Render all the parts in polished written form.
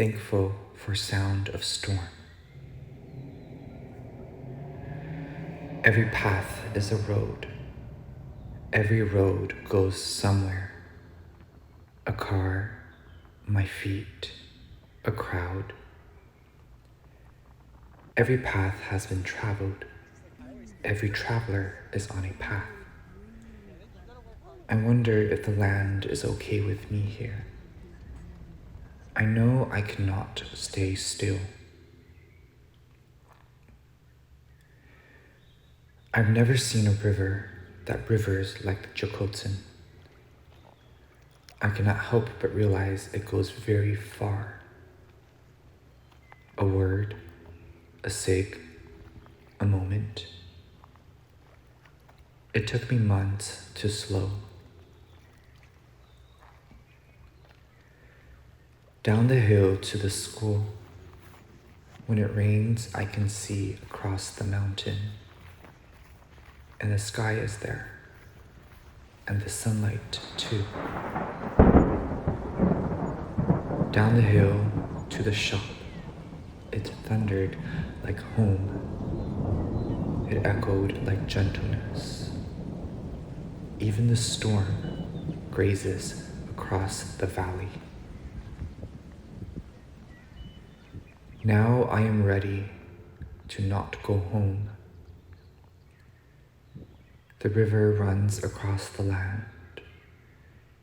thankful for sound of storm. Every path is a road. Every road goes somewhere. A car, my feet, a crowd. Every path has been traveled. Every traveler is on a path. I wonder if the land is okay with me here. I know I cannot stay still. I've never seen a river that rivers like the Chukotsin. I cannot help but realize it goes very far. A word, a sig, a moment. It took me months to slow. Down the hill to the school. When it rains, I can see across the mountain. And the sky is there. And the sunlight too. Down the hill to the shop. It thundered like home. It echoed like gentleness. Even the storm grazes across the valley. Now I am ready to not go home. The river runs across the land.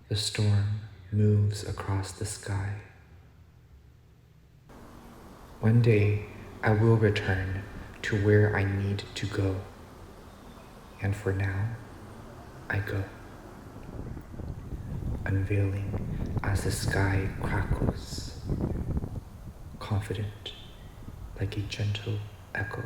The storm moves across the sky. One day I will return to where I need to go. And for now, I go. Unveiling as the sky crackles. Confident like a gentle echo.